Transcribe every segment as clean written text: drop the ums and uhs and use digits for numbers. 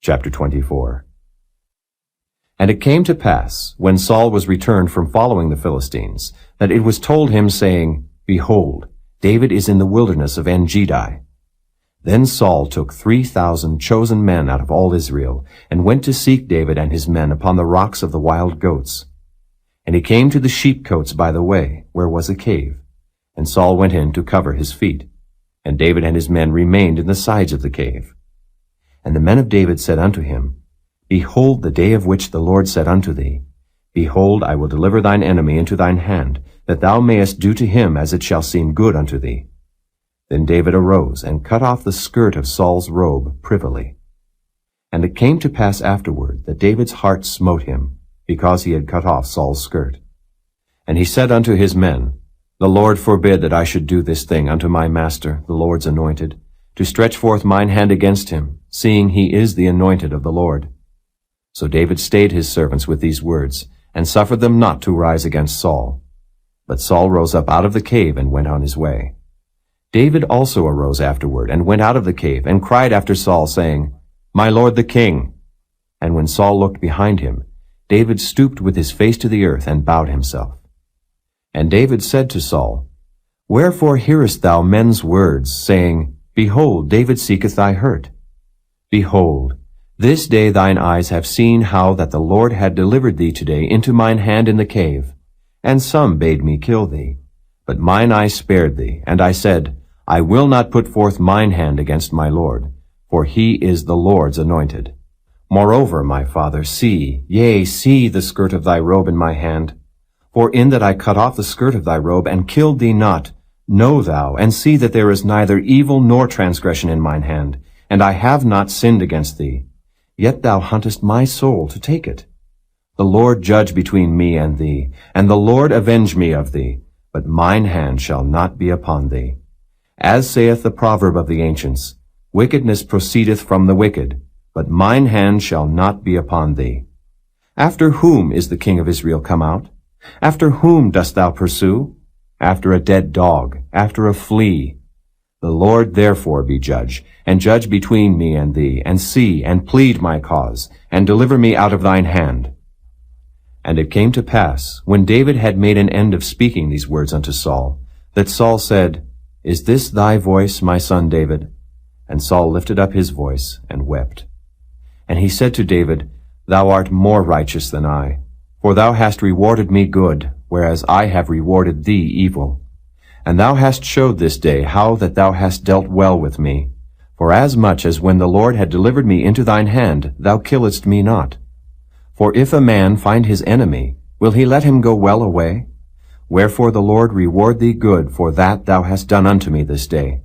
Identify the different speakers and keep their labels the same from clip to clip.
Speaker 1: Chapter 24. And it came to pass, when Saul was returned from following the Philistines, that it was told him, saying, Behold, David is in the wilderness of En-gedi. Then Saul took 3,000 chosen men out of all Israel, and went to seek David and his men upon the rocks of the wild goats. And he came to the sheepcotes by the way, where was a cave. And Saul went in to cover his feet. And David and his men remained in the sides of the cave. And the men of David said unto him, Behold the day of which the Lord said unto thee, Behold, I will deliver thine enemy into thine hand, that thou mayest do to him as it shall seem good unto thee. Then David arose, and cut off the skirt of Saul's robe privily. And it came to pass afterward, that David's heart smote him, because he had cut off Saul's skirt. And he said unto his men, The Lord forbid that I should do this thing unto my master, the Lord's anointed, to stretch forth mine hand against him, seeing he is the anointed of the Lord. So David stayed his servants with these words, and suffered them not to rise against Saul. But Saul rose up out of the cave and went on his way. David also arose afterward, and went out of the cave, and cried after Saul, saying, My lord the king. And when Saul looked behind him, David stooped with his face to the earth, and bowed himself. And David said to Saul, Wherefore hearest thou men's words, saying, Behold, David seeketh thy hurt? Behold, this day thine eyes have seen how that the Lord had delivered thee today into mine hand in the cave. And some bade me kill thee. But mine eye spared thee, and I said, I will not put forth mine hand against my Lord, for he is the Lord's anointed. Moreover, my father, see, yea, see the skirt of thy robe in my hand. For in that I cut off the skirt of thy robe, and killed thee not, know thou, and see that there is neither evil nor transgression in mine hand, and I have not sinned against thee. Yet thou huntest my soul to take it. The Lord judge between me and thee, and the Lord avenge me of thee, but mine hand shall not be upon thee. As saith the proverb of the ancients, Wickedness proceedeth from the wicked, but mine hand shall not be upon thee. After whom is the king of Israel come out? After whom dost thou pursue? After a dead dog, after a flea. The Lord therefore be judge, and judge between me and thee, and see, and plead my cause, and deliver me out of thine hand. And it came to pass, when David had made an end of speaking these words unto Saul, that Saul said, Is this thy voice, my son David? And Saul lifted up his voice, and wept. And he said to David, Thou art more righteous than I, for thou hast rewarded me good, whereas I have rewarded thee evil. And thou hast showed this day how that thou hast dealt well with me. For as much as when the Lord had delivered me into thine hand, thou killedst me not. For if a man find his enemy, will he let him go well away? Wherefore the Lord reward thee good for that thou hast done unto me this day.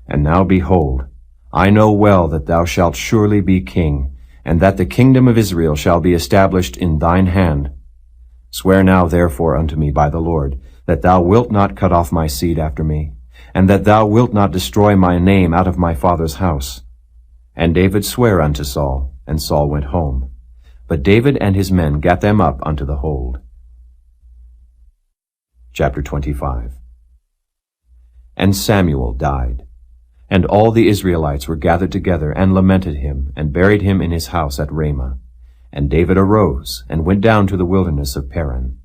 Speaker 1: And now behold, I know well that thou shalt surely be king, and that the kingdom of Israel shall be established in thine hand. Swear now therefore unto me by the Lord, that thou wilt not cut off my seed after me, and that thou wilt not destroy my name out of my father's house. And David sware unto Saul, and Saul went home. But David and his men gat them up unto the hold. Chapter 25. And Samuel died, and all the Israelites were gathered together, and lamented him, and buried him in his house at Ramah. And David arose, and went down to the wilderness of Paran.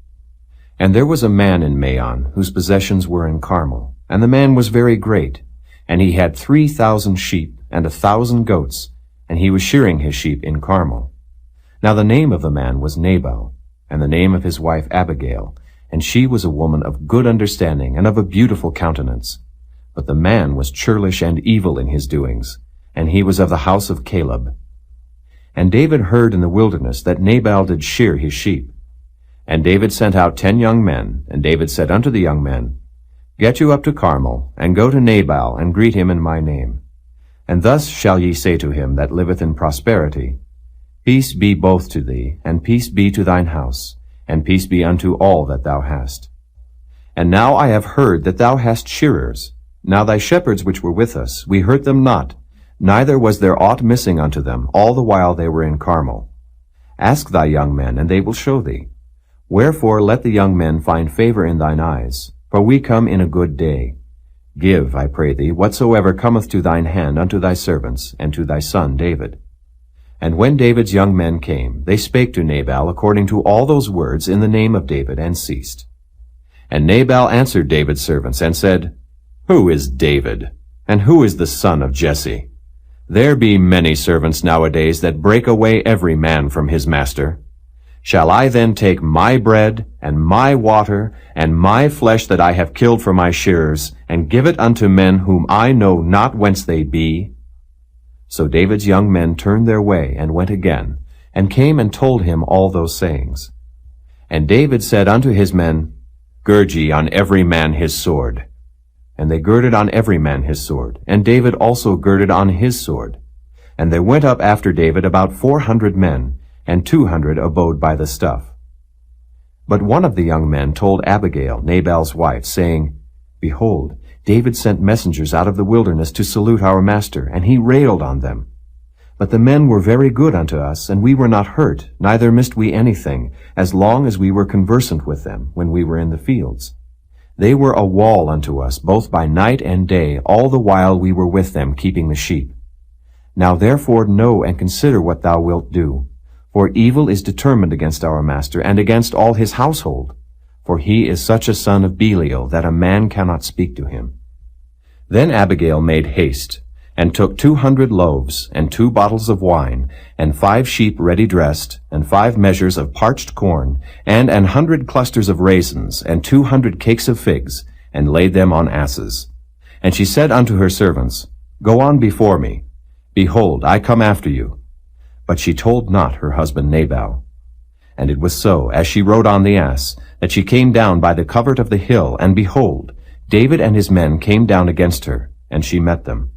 Speaker 1: And there was a man in Maon, whose possessions were in Carmel, and the man was very great, and he had 3,000 sheep, and 1,000 goats, and he was shearing his sheep in Carmel. Now the name of the man was Nabal, and the name of his wife Abigail, and she was a woman of good understanding, and of a beautiful countenance. But the man was churlish and evil in his doings, and he was of the house of Caleb. And David heard in the wilderness that Nabal did shear his sheep. And David sent out 10 young men, and David said unto the young men, Get you up to Carmel, and go to Nabal, and greet him in my name. And thus shall ye say to him that liveth in prosperity, Peace be both to thee, and peace be to thine house, and peace be unto all that thou hast. And now I have heard that thou hast shearers. Now thy shepherds which were with us, we hurt them not, neither was there aught missing unto them, all the while they were in Carmel. Ask thy young men, and they will show thee. Wherefore let the young men find favor in thine eyes, for we come in a good day. Give, I pray thee, whatsoever cometh to thine hand unto thy servants, and to thy son David. And when David's young men came, they spake to Nabal according to all those words in the name of David, and ceased. And Nabal answered David's servants, and said, Who is David? And who is the son of Jesse? There be many servants nowadays that break away every man from his master. Shall I then take my bread, and my water, and my flesh that I have killed for my shearers, and give it unto men whom I know not whence they be? So David's young men turned their way, and went again, and came and told him all those sayings. And David said unto his men, Gird ye on every man his sword. And they girded on every man his sword, and David also girded on his sword. And there went up after David about 400 men, and 200 abode by the stuff. But one of the young men told Abigail, Nabal's wife, saying, Behold, David sent messengers out of the wilderness to salute our master, and he railed on them. But the men were very good unto us, and we were not hurt, neither missed we anything, as long as we were conversant with them, when we were in the fields. They were a wall unto us, both by night and day, all the while we were with them, keeping the sheep. Now therefore know and consider what thou wilt do. For evil is determined against our master, and against all his household. For he is such a son of Belial, that a man cannot speak to him. Then Abigail made haste, and took 200 loaves, and 2 bottles of wine, and 5 sheep ready dressed, and 5 measures of parched corn, and 100 clusters of raisins, and 200 cakes of figs, and laid them on asses. And she said unto her servants, Go on before me. Behold, I come after you. But she told not her husband Nabal. And it was so, as she rode on the ass, that she came down by the covert of the hill, and behold, David and his men came down against her, and she met them.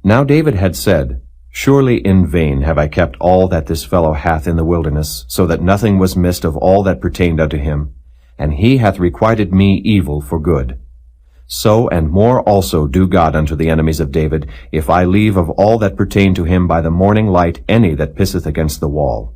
Speaker 1: Now David had said, Surely in vain have I kept all that this fellow hath in the wilderness, so that nothing was missed of all that pertained unto him, and he hath requited me evil for good. So and more also do God unto the enemies of David, if I leave of all that pertain to him by the morning light any that pisseth against the wall.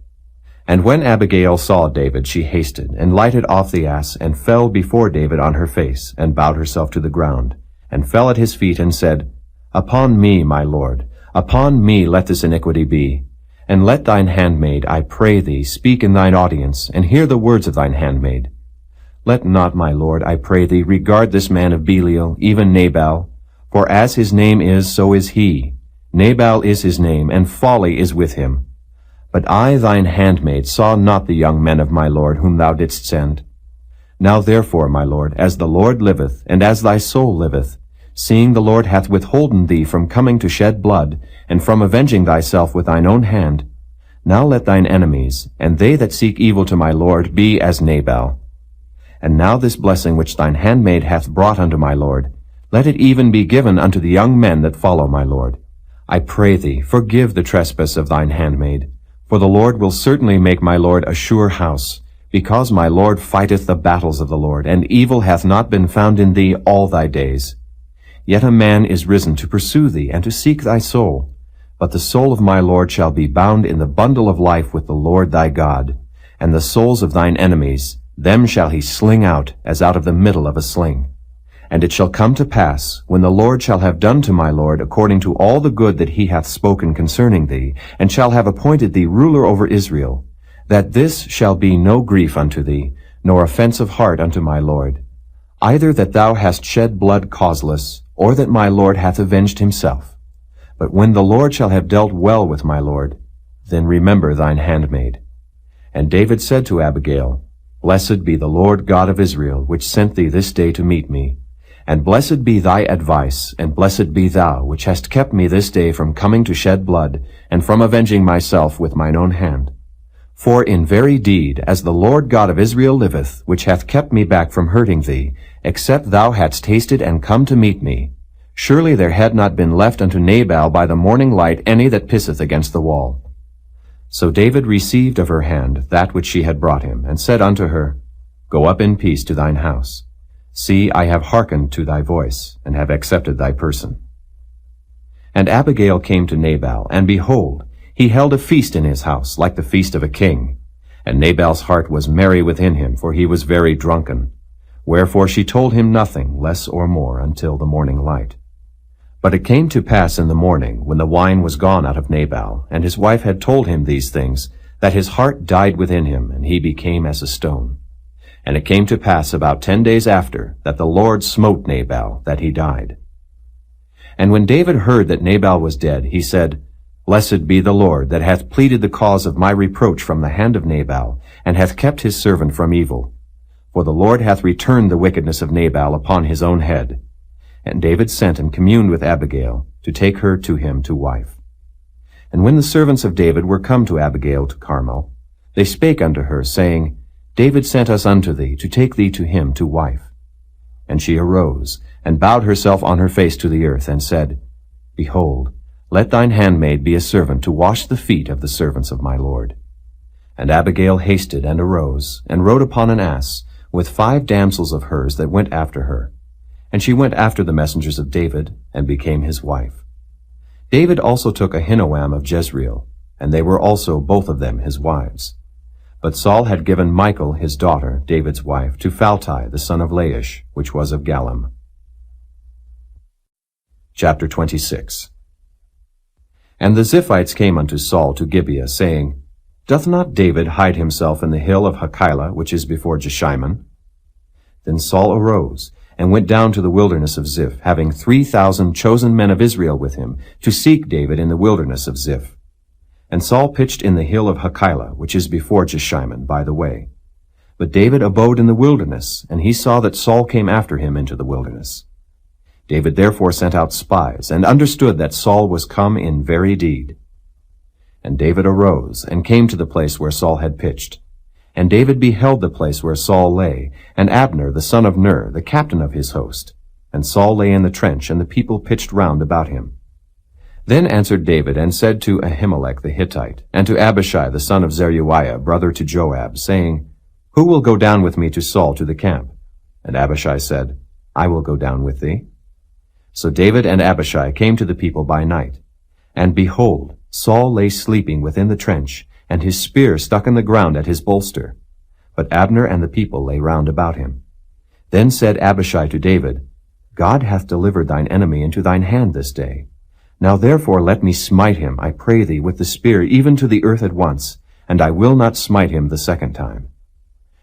Speaker 1: And when Abigail saw David, she hasted, and lighted off the ass, and fell before David on her face, and bowed herself to the ground, and fell at his feet, and said, Upon me, my lord, upon me let this iniquity be. And let thine handmaid, I pray thee, speak in thine audience, and hear the words of thine handmaid. Let not, my lord, I pray thee, regard this man of Belial, even Nabal, for as his name is, so is he. Nabal is his name, and folly is with him. But I, thine handmaid, saw not the young men of my lord, whom thou didst send. Now therefore, my lord, as the Lord liveth, and as thy soul liveth, seeing the Lord hath withholden thee from coming to shed blood, and from avenging thyself with thine own hand, now let thine enemies, and they that seek evil to my lord, be as Nabal. And now this blessing which thine handmaid hath brought unto my lord, let it even be given unto the young men that follow my lord. I pray thee, forgive the trespass of thine handmaid. For the Lord will certainly make my lord a sure house, because my lord fighteth the battles of the Lord, and evil hath not been found in thee all thy days. Yet a man is risen to pursue thee, and to seek thy soul. But the soul of my lord shall be bound in the bundle of life with the Lord thy God, and the souls of thine enemies, them shall he sling out, as out of the middle of a sling. And it shall come to pass, when the Lord shall have done to my lord according to all the good that he hath spoken concerning thee, and shall have appointed thee ruler over Israel, that this shall be no grief unto thee, nor offense of heart unto my lord, either that thou hast shed blood causeless, or that my lord hath avenged himself. But when the Lord shall have dealt well with my lord, then remember thine handmaid. And David said to Abigail, Blessed be the Lord God of Israel, which sent thee this day to meet me. And blessed be thy advice, and blessed be thou, which hast kept me this day from coming to shed blood, and from avenging myself with mine own hand. For in very deed, as the Lord God of Israel liveth, which hath kept me back from hurting thee, except thou hadst tasted and come to meet me, surely there had not been left unto Nabal by the morning light any that pisseth against the wall. So David received of her hand that which she had brought him, and said unto her, Go up in peace to thine house. See, I have hearkened to thy voice, and have accepted thy person. And Abigail came to Nabal, and behold, he held a feast in his house, like the feast of a king. And Nabal's heart was merry within him, for he was very drunken. Wherefore she told him nothing, less or more, until the morning light. But it came to pass in the morning, when the wine was gone out of Nabal, and his wife had told him these things, that his heart died within him, and he became as a stone. And it came to pass about 10 days after, that the Lord smote Nabal, that he died. And when David heard that Nabal was dead, he said, Blessed be the Lord, that hath pleaded the cause of my reproach from the hand of Nabal, and hath kept his servant from evil. For the Lord hath returned the wickedness of Nabal upon his own head. And David sent and communed with Abigail, to take her to him to wife. And when the servants of David were come to Abigail to Carmel, they spake unto her, saying, David sent us unto thee, to take thee to him to wife. And she arose, and bowed herself on her face to the earth, and said, Behold, let thine handmaid be a servant to wash the feet of the servants of my Lord. And Abigail hasted and arose, and rode upon an ass, with 5 damsels of hers that went after her. And she went after the messengers of David, and became his wife. David also took Ahinoam of Jezreel, and they were also both of them his wives. But Saul had given Michal his daughter, David's wife, to Phalti the son of Laish, which was of Gallim. Chapter 26. And the Ziphites came unto Saul to Gibeah, saying, Doth not David hide himself in the hill of Hachilah, which is before Jeshimon? Then Saul arose, and went down to the wilderness of Ziph, having 3,000 chosen men of Israel with him, to seek David in the wilderness of Ziph. And Saul pitched in the hill of Hachilah, which is before Jeshimon, by the way. But David abode in the wilderness, and he saw that Saul came after him into the wilderness. David therefore sent out spies, and understood that Saul was come in very deed. And David arose, and came to the place where Saul had pitched. And David beheld the place where Saul lay, and Abner the son of Ner, the captain of his host. And Saul lay in the trench, and the people pitched round about him. Then answered David, and said to Ahimelech the Hittite, and to Abishai the son of Zeruiah, brother to Joab, saying, Who will go down with me to Saul to the camp? And Abishai said, I will go down with thee. So David and Abishai came to the people by night. And behold, Saul lay sleeping within the trench, and his spear stuck in the ground at his bolster. But Abner and the people lay round about him. Then said Abishai to David, God hath delivered thine enemy into thine hand this day. Now therefore let me smite him, I pray thee, with the spear, even to the earth at once, and I will not smite him the second time.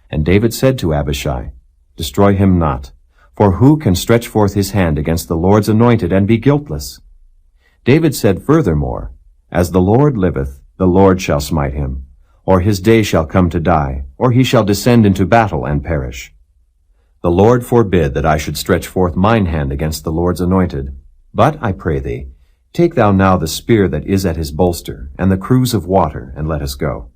Speaker 1: And David said to Abishai, Destroy him not, for who can stretch forth his hand against the Lord's anointed and be guiltless? David said furthermore, As the Lord liveth, the Lord shall smite him, or his day shall come to die, or he shall descend into battle and perish. The Lord forbid that I should stretch forth mine hand against the Lord's anointed. But, I pray thee, take thou now the spear that is at his bolster, and the cruse of water, and let us go.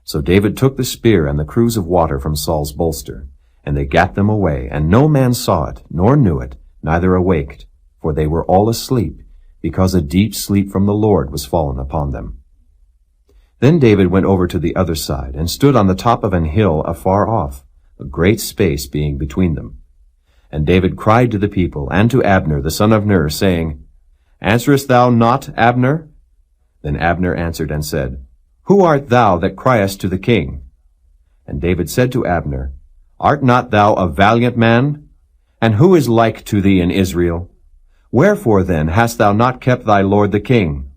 Speaker 1: So David took the spear and the cruse of water from Saul's bolster, and they gat them away, and no man saw it, nor knew it, neither awaked, for they were all asleep, because a deep sleep from the Lord was fallen upon them. Then David went over to the other side, and stood on the top of an hill afar off, a great space being between them. And David cried to the people, and to Abner the son of Ner, saying, Answerest thou not, Abner? Then Abner answered and said, Who art thou that criest to the king? And David said to Abner, Art not thou a valiant man? And who is like to thee in Israel? Wherefore then hast thou not kept thy lord the king?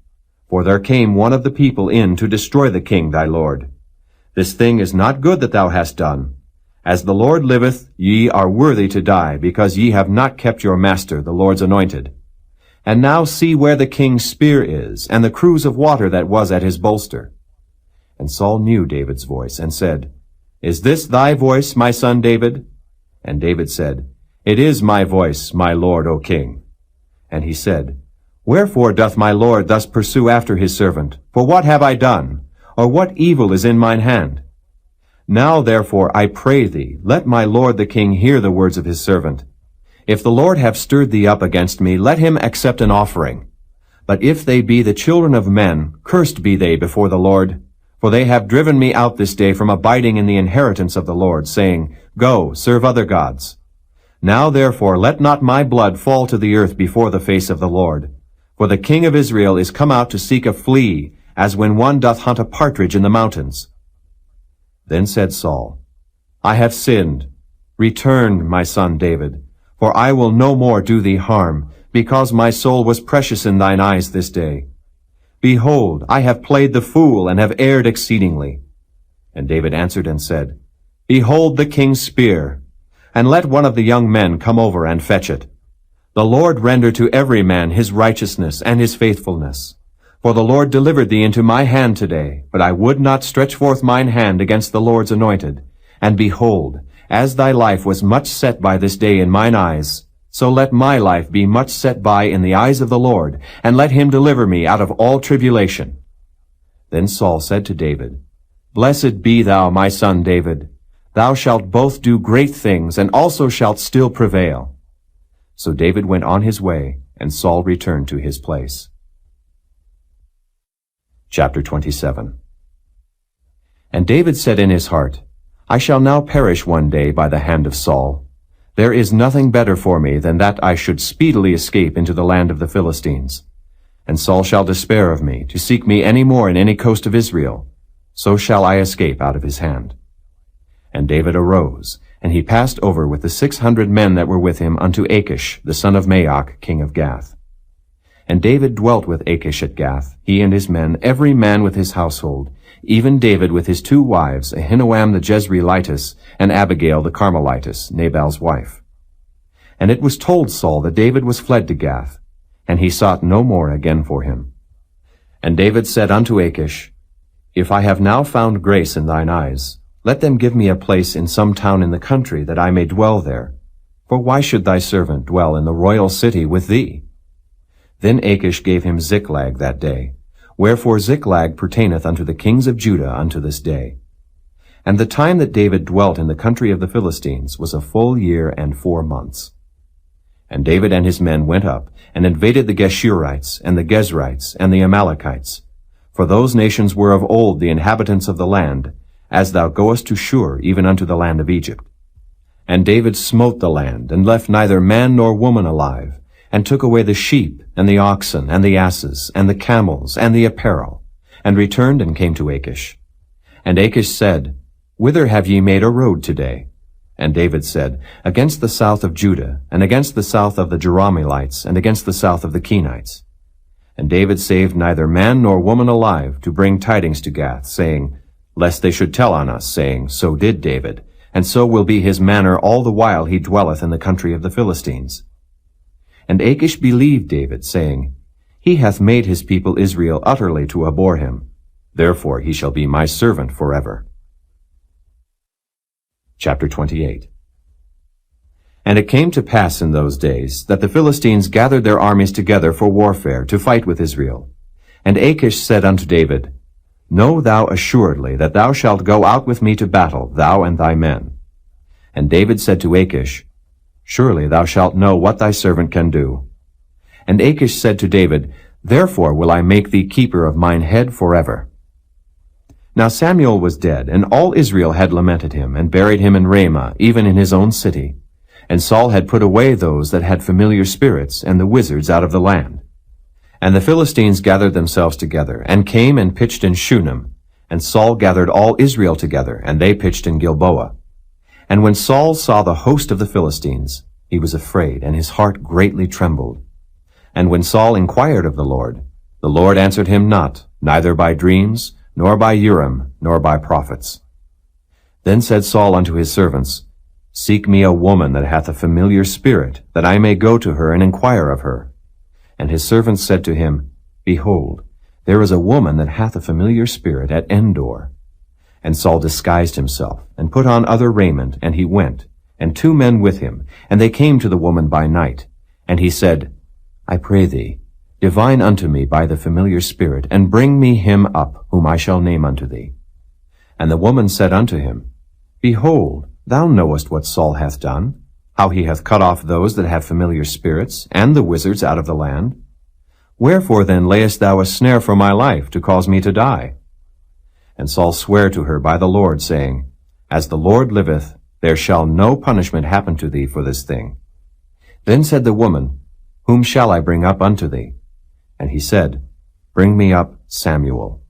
Speaker 1: For there came one of the people in to destroy the king thy lord. This thing is not good that thou hast done. As the Lord liveth, ye are worthy to die, because ye have not kept your master, the Lord's anointed. And now see where the king's spear is, and the cruse of water that was at his bolster. And Saul knew David's voice, and said, Is this thy voice, my son David? And David said, It is my voice, my lord, O king. And he said, Wherefore doth my lord thus pursue after his servant? For what have I done? Or what evil is in mine hand? Now therefore I pray thee, let my lord the king hear the words of his servant. If the Lord have stirred thee up against me, let him accept an offering. But if they be the children of men, cursed be they before the Lord. For they have driven me out this day from abiding in the inheritance of the Lord, saying, Go, serve other gods. Now therefore let not my blood fall to the earth before the face of the Lord. For the king of Israel is come out to seek a flea, as when one doth hunt a partridge in the mountains. Then said Saul, I have sinned. Return, my son David, for I will no more do thee harm, because my soul was precious in thine eyes this day. Behold, I have played the fool, and have erred exceedingly. And David answered and said, Behold the king's spear, and let one of the young men come over and fetch it. The Lord render to every man his righteousness and his faithfulness. For the Lord delivered thee into my hand today, but I would not stretch forth mine hand against the Lord's anointed. And behold, as thy life was much set by this day in mine eyes, so let my life be much set by in the eyes of the Lord, and let him deliver me out of all tribulation. Then Saul said to David, Blessed be thou, my son David. Thou shalt both do great things, and also shalt still prevail. So David went on his way, and Saul returned to his place. Chapter 27. And David said in his heart, I shall now perish one day by the hand of Saul. There is nothing better for me than that I should speedily escape into the land of the Philistines. And Saul shall despair of me, to seek me any more in any coast of Israel. So shall I escape out of his hand. And David arose, and he passed over with the 600 men that were with him unto Achish, the son of Maoch, king of Gath. And David dwelt with Achish at Gath, he and his men, every man with his household, even David with his 2 wives, Ahinoam the Jezreelitess, and Abigail the Carmelitess, Nabal's wife. And it was told Saul that David was fled to Gath, and he sought no more again for him. And David said unto Achish, If I have now found grace in thine eyes, let them give me a place in some town in the country, that I may dwell there. For why should thy servant dwell in the royal city with thee? Then Achish gave him Ziklag that day. Wherefore Ziklag pertaineth unto the kings of Judah unto this day. And the time that David dwelt in the country of the Philistines was a full year and 4 months. And David and his men went up, and invaded the Geshurites, and the Gezrites, and the Amalekites. For those nations were of old the inhabitants of the land, as thou goest to Shur, even unto the land of Egypt. And David smote the land, and left neither man nor woman alive, and took away the sheep, and the oxen, and the asses, and the camels, and the apparel, and returned and came to Achish. And Achish said, Whither have ye made a road today? And David said, Against the south of Judah, and against the south of the Jerahmeelites, and against the south of the Kenites. And David saved neither man nor woman alive, to bring tidings to Gath, saying, Lest they should tell on us, saying, So did David, and so will be his manner all the while he dwelleth in the country of the Philistines. And Achish believed David, saying, He hath made his people Israel utterly to abhor him. Therefore he shall be my servant forever. Chapter 28. And it came to pass in those days, that the Philistines gathered their armies together for warfare, to fight with Israel. And Achish said unto David, Know thou assuredly that thou shalt go out with me to battle, thou and thy men. And David said to Achish, Surely thou shalt know what thy servant can do. And Achish said to David, Therefore will I make thee keeper of mine head forever. Now Samuel was dead, and all Israel had lamented him, and buried him in Ramah, even in his own city. And Saul had put away those that had familiar spirits, and the wizards out of the land. And the Philistines gathered themselves together, and came and pitched in Shunem. And Saul gathered all Israel together, and they pitched in Gilboa. And when Saul saw the host of the Philistines, he was afraid, and his heart greatly trembled. And when Saul inquired of the Lord answered him not, neither by dreams, nor by Urim, nor by prophets. Then said Saul unto his servants, Seek me a woman that hath a familiar spirit, that I may go to her and inquire of her. And his servants said to him, Behold, there is a woman that hath a familiar spirit at Endor. And Saul disguised himself, and put on other raiment, and he went, and 2 men with him, and they came to the woman by night. And he said, I pray thee, divine unto me by the familiar spirit, and bring me him up, whom I shall name unto thee. And the woman said unto him, Behold, thou knowest what Saul hath done, how he hath cut off those that have familiar spirits, and the wizards out of the land. Wherefore then layest thou a snare for my life, to cause me to die? And Saul sware to her by the Lord, saying, As the Lord liveth, there shall no punishment happen to thee for this thing. Then said the woman, Whom shall I bring up unto thee? And he said, Bring me up Samuel.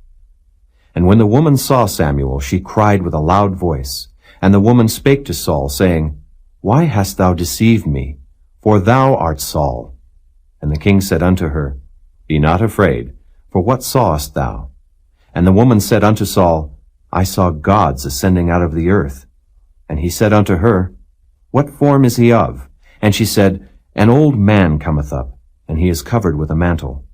Speaker 1: And when the woman saw Samuel, she cried with a loud voice. And the woman spake to Saul, saying, Why hast thou deceived me? For thou art Saul. And the king said unto her, Be not afraid, for what sawest thou? And the woman said unto Saul, I saw gods ascending out of the earth. And he said unto her, What form is he of? And she said, An old man cometh up, and he is covered with a mantle.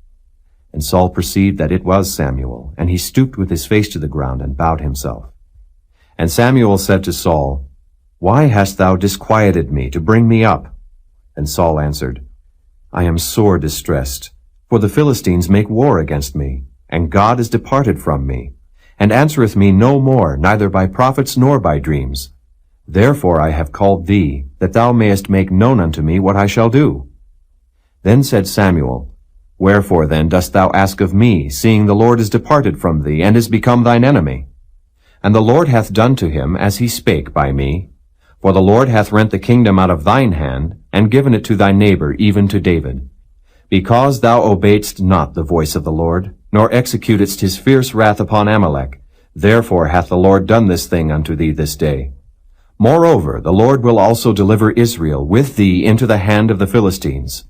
Speaker 1: And Saul perceived that it was Samuel, and he stooped with his face to the ground, and bowed himself. And Samuel said to Saul, Why hast thou disquieted me to bring me up? And Saul answered, I am sore distressed, for the Philistines make war against me, and God is departed from me, and answereth me no more, neither by prophets nor by dreams. Therefore I have called thee, that thou mayest make known unto me what I shall do. Then said Samuel, Wherefore then dost thou ask of me, seeing the Lord is departed from thee, and is become thine enemy? And the Lord hath done to him as he spake by me. For the Lord hath rent the kingdom out of thine hand, and given it to thy neighbor, even to David. Because thou obeyedst not the voice of the Lord, nor executedst his fierce wrath upon Amalek, therefore hath the Lord done this thing unto thee this day. Moreover, the Lord will also deliver Israel with thee into the hand of the Philistines.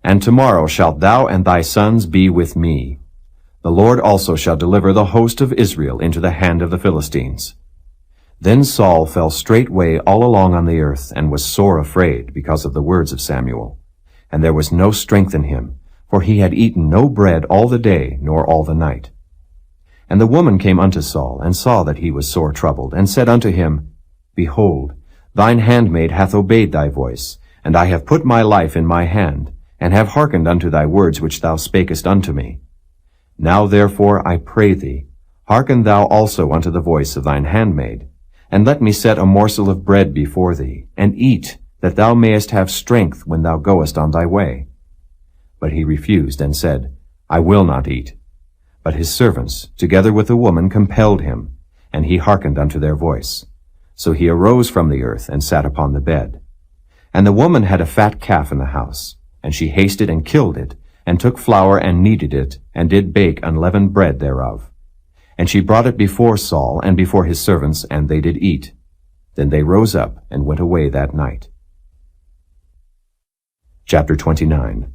Speaker 1: And tomorrow shalt thou and thy sons be with me. The Lord also shall deliver the host of Israel into the hand of the Philistines. Then Saul fell straightway all along on the earth, and was sore afraid because of the words of Samuel. And there was no strength in him, for he had eaten no bread all the day, nor all the night. And the woman came unto Saul, and saw that he was sore troubled, and said unto him, Behold, thine handmaid hath obeyed thy voice, and I have put my life in my hand, and have hearkened unto thy words which thou spakest unto me. Now therefore I pray thee, hearken thou also unto the voice of thine handmaid, and let me set a morsel of bread before thee, and eat, that thou mayest have strength when thou goest on thy way. But he refused, and said, I will not eat. But his servants, together with the woman, compelled him, and he hearkened unto their voice. So he arose from the earth, and sat upon the bed. And the woman had a fat calf in the house, and she hasted and killed it, and took flour and kneaded it, and did bake unleavened bread thereof. And she brought it before Saul and before his servants, and they did eat. Then they rose up and went away that night. Chapter 29.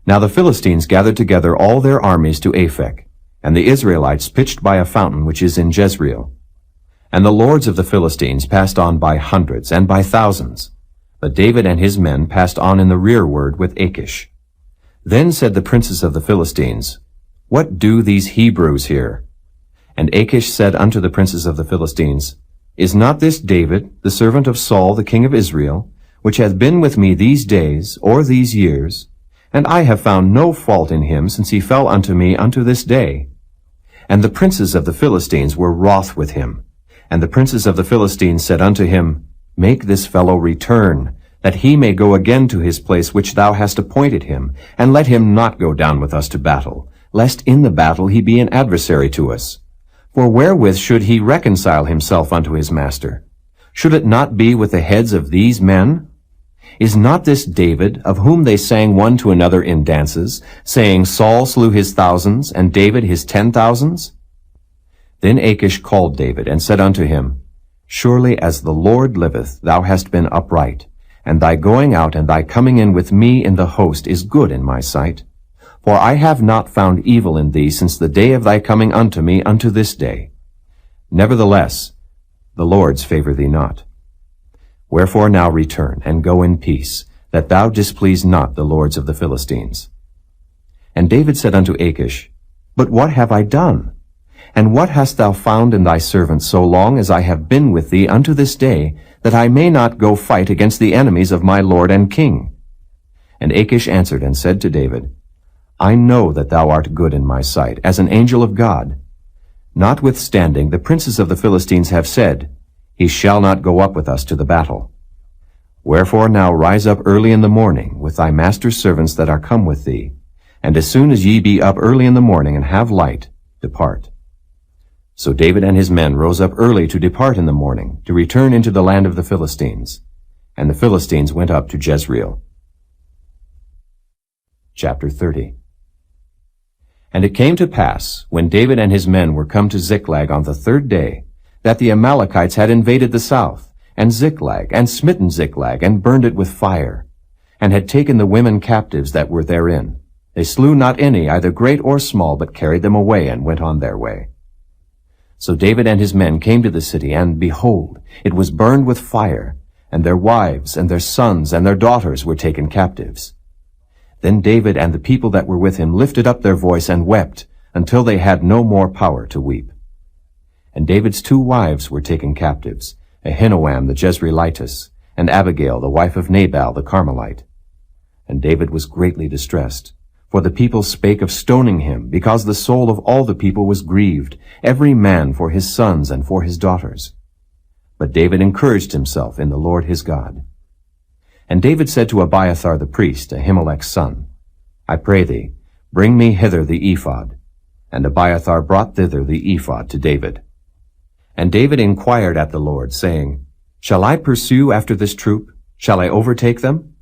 Speaker 1: Now the Philistines gathered together all their armies to Aphek, and the Israelites pitched by a fountain which is in Jezreel. And the lords of the Philistines passed on by hundreds and by thousands. But David and his men passed on in the rearward with Achish. Then said the princes of the Philistines, What do these Hebrews here? And Achish said unto the princes of the Philistines, Is not this David, the servant of Saul the king of Israel, which hath been with me these days, or these years? And I have found no fault in him since he fell unto me unto this day. And the princes of the Philistines were wroth with him. And the princes of the Philistines said unto him, Make this fellow return, that he may go again to his place which thou hast appointed him, and let him not go down with us to battle, lest in the battle he be an adversary to us. For wherewith should he reconcile himself unto his master? Should it not be with the heads of these men? Is not this David, of whom they sang one to another in dances, saying, Saul slew his thousands, and David his 10,000s? Then Achish called David, and said unto him, Surely as the Lord liveth, thou hast been upright, and thy going out and thy coming in with me in the host is good in my sight. For I have not found evil in thee since the day of thy coming unto me unto this day. Nevertheless, the Lord's favor thee not. Wherefore now return, and go in peace, that thou displease not the lords of the Philistines. And David said unto Achish, But what have I done? And what hast thou found in thy servant so long as I have been with thee unto this day, that I may not go fight against the enemies of my lord and king? And Achish answered and said to David, I know that thou art good in my sight, as an angel of God. Notwithstanding, the princes of the Philistines have said, He shall not go up with us to the battle. Wherefore now rise up early in the morning with thy master's servants that are come with thee, and as soon as ye be up early in the morning and have light, depart. So David and his men rose up early to depart in the morning, to return into the land of the Philistines. And the Philistines went up to Jezreel. Chapter 30. And it came to pass, when David and his men were come to Ziklag on the third day, that the Amalekites had invaded the south, and Ziklag, and smitten Ziklag, and burned it with fire. and had taken the women captives that were therein. They slew not any, either great or small, but carried them away and went on their way. So David and his men came to the city, and behold, it was burned with fire, and their wives and their sons and their daughters were taken captives. Then David and the people that were with him lifted up their voice and wept, until they had no more power to weep. And David's 2 wives were taken captives, Ahinoam the Jezreelitess, and Abigail the wife of Nabal the Carmelite. And David was greatly distressed, for the people spake of stoning him, because the soul of all the people was grieved, every man for his sons and for his daughters. But David encouraged himself in the Lord his God. And David said to Abiathar the priest, Ahimelech's son, I pray thee, bring me hither the ephod. And Abiathar brought thither the ephod to David. And David inquired at the Lord, saying, Shall I pursue after this troop? Shall I overtake them?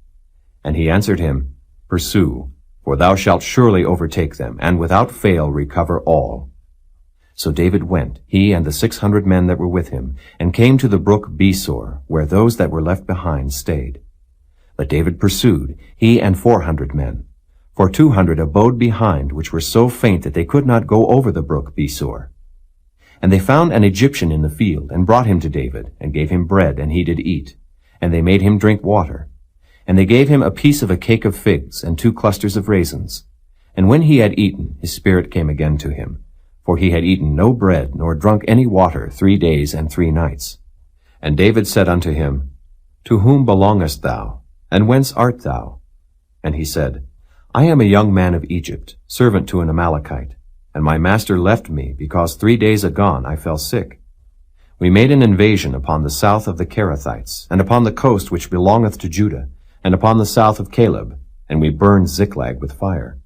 Speaker 1: And he answered him, Pursue, for thou shalt surely overtake them, and without fail recover all. So David went, he and the 600 men that were with him, and came to the brook Besor, where those that were left behind stayed. But David pursued, he and 400 men. For 200 abode behind, which were so faint that they could not go over the brook Besor. And they found an Egyptian in the field, and brought him to David, and gave him bread, and he did eat. And they made him drink water. And they gave him a piece of a cake of figs, and 2 clusters of raisins. And when he had eaten, his spirit came again to him. For he had eaten no bread, nor drunk any water 3 days and 3 nights. And David said unto him, To whom belongest thou? And whence art thou? And he said, I am a young man of Egypt, servant to an Amalekite. And my master left me, because 3 days agone I fell sick. We made an invasion upon the south of the Kerethites, and upon the coast which belongeth to Judah, and upon the south of Caleb, and we burned Ziklag with fire.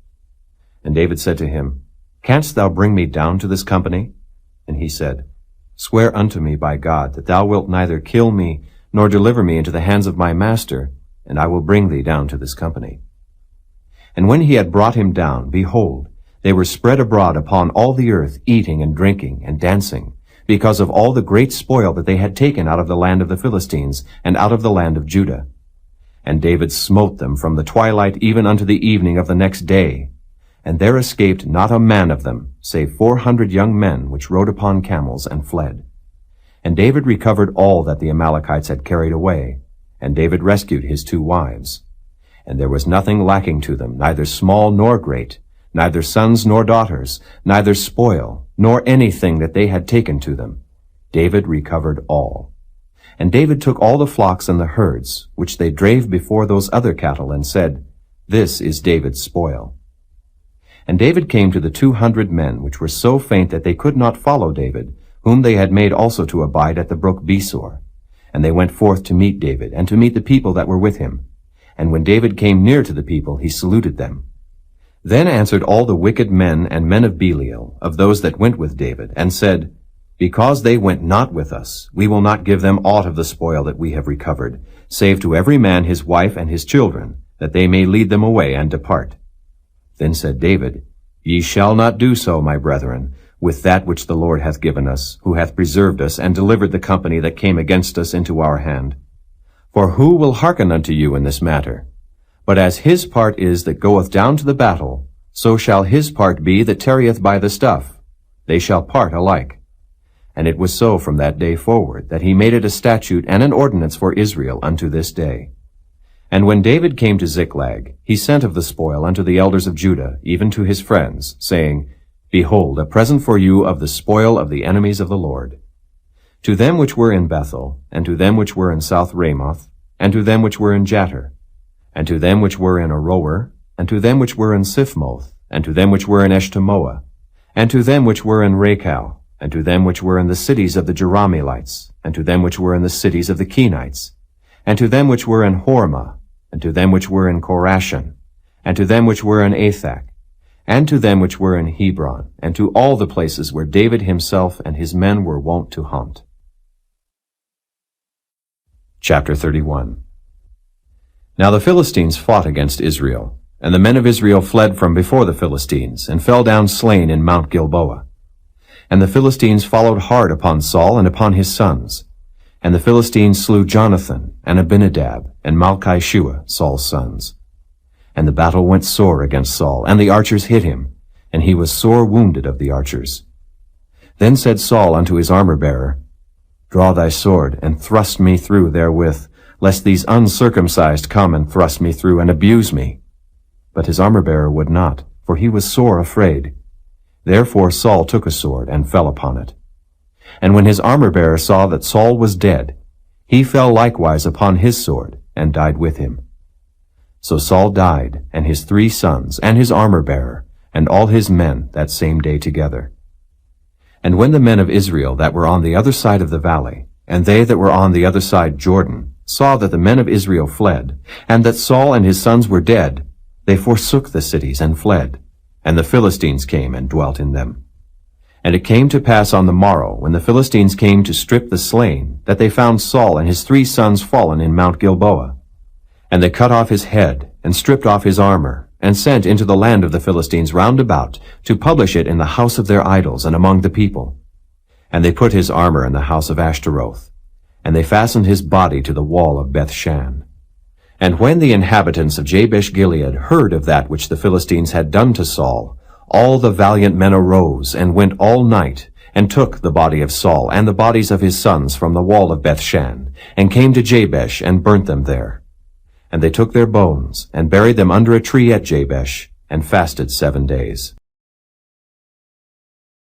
Speaker 1: And David said to him, Canst thou bring me down to this company? And he said, Swear unto me by God that thou wilt neither kill me, nor deliver me into the hands of my master, and I will bring thee down to this company. And when he had brought him down, behold, they were spread abroad upon all the earth, eating and drinking and dancing, because of all the great spoil that they had taken out of the land of the Philistines, and out of the land of Judah. And David smote them from the twilight even unto the evening of the next day. And there escaped not a man of them, save 400 young men which rode upon camels and fled. And David recovered all that the Amalekites had carried away, and David rescued his 2 wives. And there was nothing lacking to them, neither small nor great, neither sons nor daughters, neither spoil, nor anything that they had taken to them. David recovered all. And David took all the flocks and the herds, which they drave before those other cattle, and said, This is David's spoil. And David came to the 200 men, which were so faint that they could not follow David, whom they had made also to abide at the brook Besor. And they went forth to meet David, and to meet the people that were with him. And when David came near to the people, he saluted them. Then answered all the wicked men and men of Belial, of those that went with David, and said, Because they went not with us, we will not give them aught of the spoil that we have recovered, save to every man his wife and his children, that they may lead them away and depart. Then said David, Ye shall not do so, my brethren, with that which the Lord hath given us, who hath preserved us, and delivered the company that came against us into our hand. For who will hearken unto you in this matter? But as his part is that goeth down to the battle, so shall his part be that tarrieth by the stuff. They shall part alike. And it was so from that day forward, that he made it a statute and an ordinance for Israel unto this day. And when David came to Ziklag, he sent of the spoil unto the elders of Judah, even to his friends, saying, Behold, a present for you of the spoil of the enemies of the Lord. To them which were in Bethel, and to them which were in South Ramoth, and to them which were in Jattir, and to them which were in Aroer, and to them which were in Siphmoth, and to them which were in Eshtemoa, and to them which were in Rachau, and to them which were in the cities of the Jerahmeelites, and to them which were in the cities of the Kenites, and to them which were in Hormah, and to them which were in Korashan, and to them which were in Athak, and to them which were in Hebron, and to all the places where David himself and his men were wont to hunt. Chapter 31. Now the Philistines fought against Israel, and the men of Israel fled from before the Philistines, and fell down slain in Mount Gilboa. And the Philistines followed hard upon Saul and upon his sons. And the Philistines slew Jonathan, and Abinadab, and Malchi-Shua, Saul's sons. And the battle went sore against Saul, and the archers hit him, and he was sore wounded of the archers. Then said Saul unto his armor-bearer, Draw thy sword, and thrust me through therewith, lest these uncircumcised come and thrust me through, and abuse me. But his armor-bearer would not, for he was sore afraid. Therefore Saul took a sword, and fell upon it. And when his armor-bearer saw that Saul was dead, he fell likewise upon his sword, and died with him. So Saul died, and his 3 sons, and his armor-bearer, and all his men that same day together. And when the men of Israel that were on the other side of the valley, and they that were on the other side Jordan, saw that the men of Israel fled, and that Saul and his sons were dead, they forsook the cities and fled, and the Philistines came and dwelt in them. And it came to pass on the morrow, when the Philistines came to strip the slain, that they found Saul and his 3 sons fallen in Mount Gilboa. And they cut off his head, and stripped off his armor, and sent into the land of the Philistines round about, to publish it in the house of their idols and among the people. And they put his armor in the house of Ashtaroth, and they fastened his body to the wall of Bethshan. And when the inhabitants of Jabesh-Gilead heard of that which the Philistines had done to Saul, all the valiant men arose, and went all night, and took the body of Saul and the bodies of his sons from the wall of Bethshan, and came to Jabesh, and burnt them there. And they took their bones, and buried them under a tree at Jabesh, and fasted 7 days.